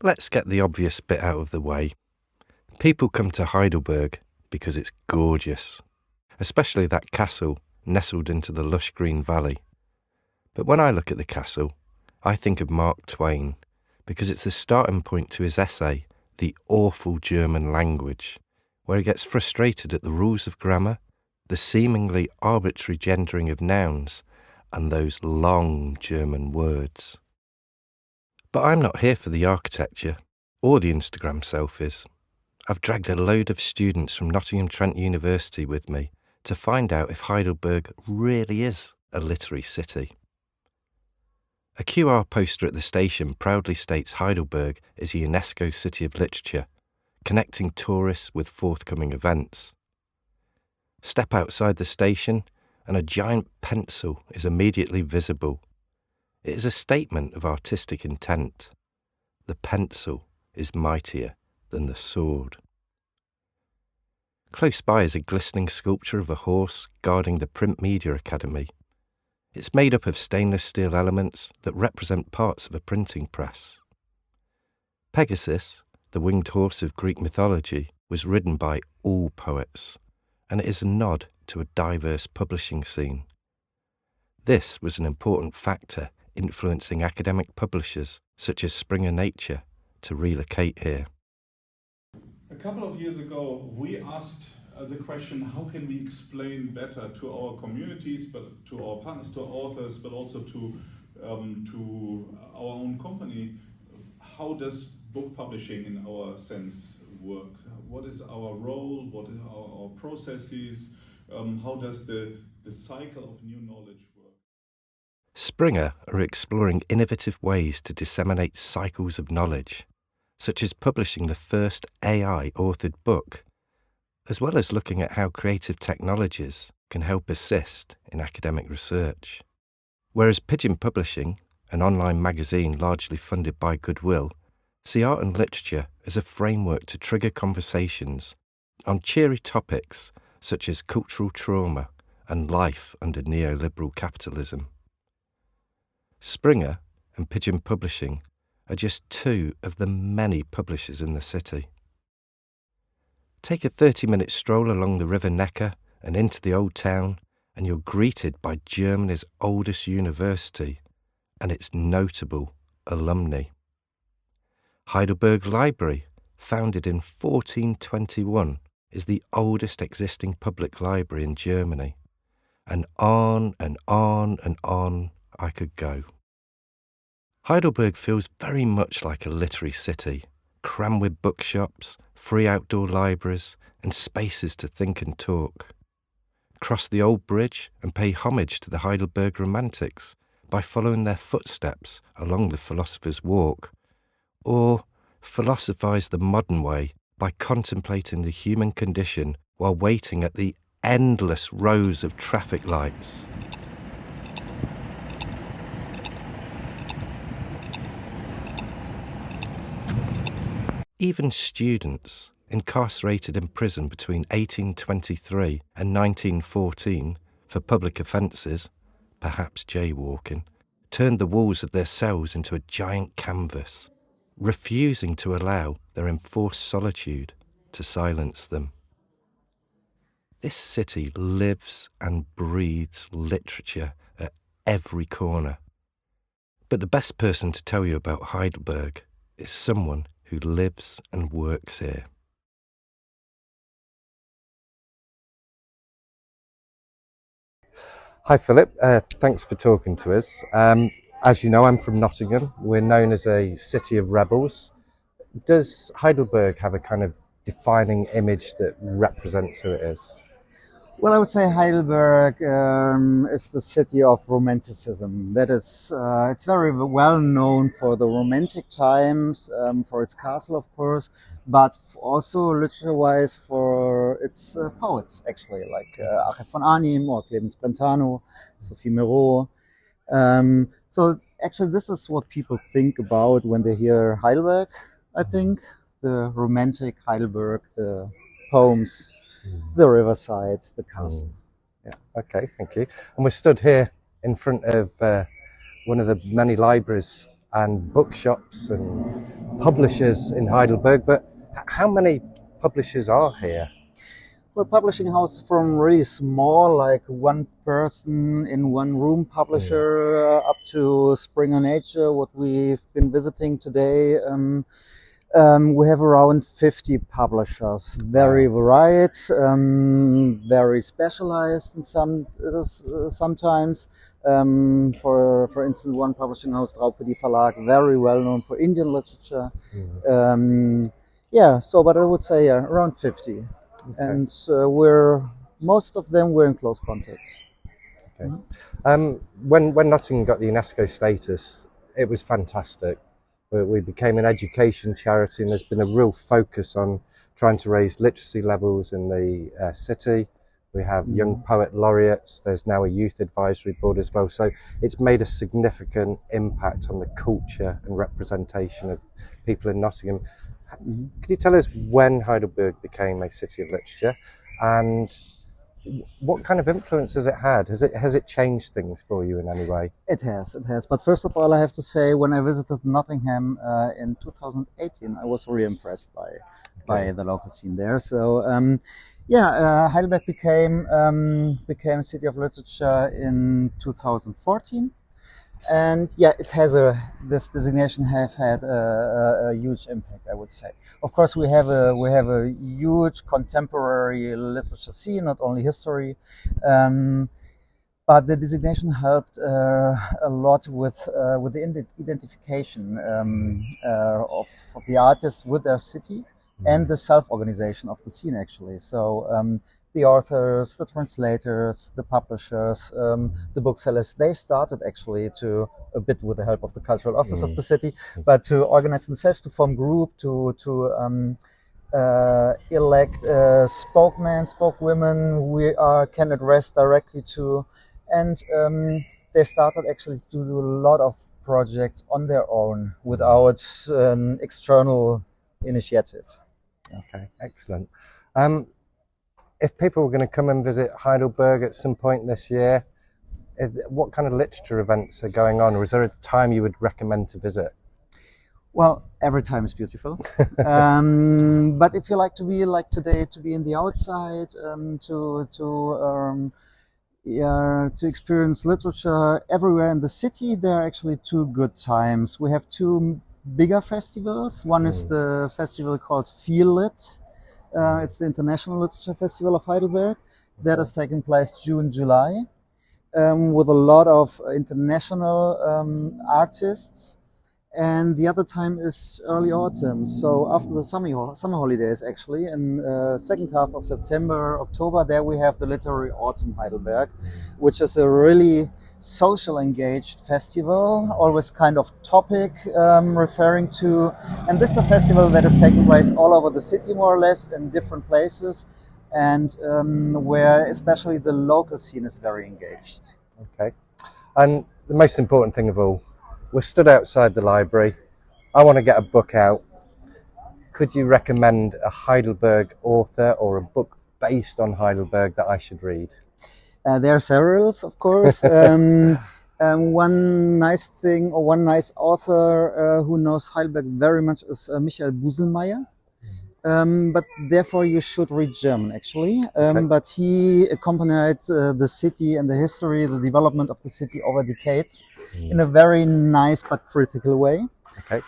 Let's get the obvious bit out of the way. People come to Heidelberg because it's gorgeous, especially that castle nestled into the lush green valley. But when I look at the castle, I think of Mark Twain because it's the starting point to his essay, The Awful German Language, where he gets frustrated at the rules of grammar, the seemingly arbitrary gendering of nouns, and those long German words. But I'm not here for the architecture or the Instagram selfies. I've dragged a load of students from Nottingham Trent University with me to find out if Heidelberg really is a literary city. A QR poster at the station proudly states Heidelberg is a UNESCO City of Literature, connecting tourists with forthcoming events. Step outside the station and a giant pencil is immediately visible. It is a statement of artistic intent. The pencil is mightier than the sword. Close by is a glistening sculpture of a horse guarding the Print Media Academy. It's made up of stainless steel elements that represent parts of a printing press. Pegasus, the winged horse of Greek mythology, was ridden by all poets, and it is a nod to a diverse publishing scene. This was an important factor influencing academic publishers such as Springer Nature to relocate here. A couple of years ago, we asked the question, how can we explain better to our communities, but to our partners, to our authors, but also to our own company, how does book publishing in our sense work? What is our role? What are our processes? How does the cycle of new knowledge work? Springer are exploring innovative ways to disseminate cycles of knowledge, such as publishing the first AI-authored book, as well as looking at how creative technologies can help assist in academic research. Whereas Pigeon Publishing, an online magazine largely funded by Goodwill, see art and literature as a framework to trigger conversations on cheery topics such as cultural trauma and life under neoliberal capitalism. Springer and Pigeon Publishing are just two of the many publishers in the city. Take a 30-minute stroll along the River Neckar and into the Old Town, and you're greeted by Germany's oldest university and its notable alumni. Heidelberg Library, founded in 1421, is the oldest existing public library in Germany. And on and on and on I could go. Heidelberg feels very much like a literary city, crammed with bookshops, free outdoor libraries, and spaces to think and talk. Cross the old bridge and pay homage to the Heidelberg Romantics by following their footsteps along the Philosopher's Walk, or philosophize the modern way by contemplating the human condition while waiting at the endless rows of traffic lights. Even students incarcerated in prison between 1823 and 1914 for public offences, perhaps jaywalking, turned the walls of their cells into a giant canvas, refusing to allow their enforced solitude to silence them. This city lives and breathes literature at every corner. But the best person to tell you about Heidelberg is someone who lives and works here. Hi Philip, thanks for talking to us. As you know, I'm from Nottingham. We're known as a city of rebels. Does Heidelberg have a kind of defining image that represents who it is? Well, I would say Heidelberg is the city of romanticism. That is, it's very well known for the Romantic times, for its castle, of course, but also literature-wise for its poets, actually, like Achim von Arnim or Clemens Brentano, Sophie Mereau. So actually, this is what people think about when they hear Heidelberg, I think. The romantic Heidelberg, the poems, the riverside, the castle. Yeah. Okay, thank you. And we're stood here in front of one of the many libraries and bookshops and publishers in Heidelberg, but how many publishers are here? Well, publishing house from really small, like one person in one room publisher, up to Springer Nature, what we've been visiting today. We have around 50 publishers, very varied, very specialized in sometimes. For instance, one publishing house, Draupadi Verlag, very well known for Indian literature. But I would say around 50. Okay. And most of them we're in close contact. Okay. When Nottingham got the UNESCO status, it was fantastic. We became an education charity, and there's been a real focus on trying to raise literacy levels in the city. We have young poet laureates. There's now a youth advisory board as well. So it's made a significant impact on the culture and representation of people in Nottingham. Could you tell us when Heidelberg became a city of literature, and what kind of influence has it had? Has it changed things for you in any way? It has. But first of all, I have to say, when I visited Nottingham in 2018, I was really impressed by the local scene there. So Heidelberg became a city of literature in 2014. And it has this designation have had a huge impact, I would say. Of course, we have a huge contemporary literature scene, not only history, but the designation helped a lot with the identification of the artists with their city and the self-organization of the scene, actually. So the authors, the translators, the publishers, the booksellers, they started actually a bit with the help of the cultural office of the city, but to organize themselves, to form group, to elect spokesmen, spokeswomen we can address directly to. And they started actually to do a lot of projects on their own without an external initiative. Okay, excellent. If people were going to come and visit Heidelberg at some point this year, what kind of literature events are going on, or is there a time you would recommend to visit? Well, every time is beautiful. But if you like to be like today, to be in the outside, to experience literature everywhere in the city, there are actually two good times. We have two bigger festivals. One is the festival called Feel Lit. It's the International Literature Festival of Heidelberg. That is taking place June, July, with a lot of international artists. And the other time is early autumn. So after the summer holidays, actually, in second half of September, October, there we have the Literary Autumn Heidelberg, which is a really social engaged festival, always kind of topic referring to, and this is a festival that is taking place all over the city, more or less, in different places, and where especially the local scene is very engaged. Okay. And the most important thing of all, we're stood outside the library. I want to get a book out. Could you recommend a Heidelberg author or a book based on Heidelberg that I should read? There are several, of course. One nice thing, or one nice author who knows Heidelberg very much is Michael Buselmeier. But therefore you should read German, actually. But he accompanied the city and the history, the development of the city over decades in a very nice but critical way. Okay.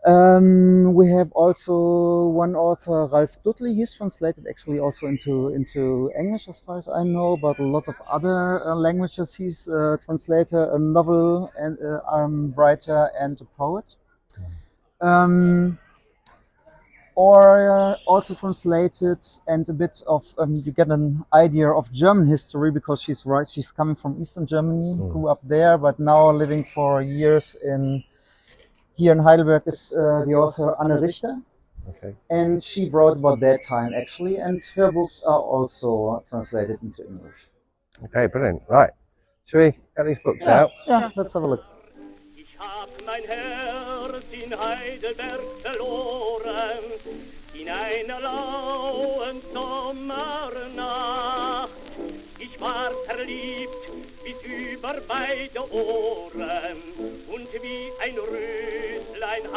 We have also one author, Ralph Dudley. He's translated actually also into English, as far as I know, but a lot of other languages. He's a translator, a novel and writer, and a poet. Or also translated, and a bit of you get an idea of German history, because she's coming from Eastern Germany, grew up there, but now living for years here in Heidelberg is the author Anne Richter. Okay. And she wrote about that time, actually, and her books are also translated into English. Okay, brilliant. Right. Shall we get these books out? Yeah, let's have a look. Ich hab mein Herz in Heidelberg verloren, in einer lauen Sommernacht. Ich war verliebt bis über beide Ohren und wie ein ein Röslein hat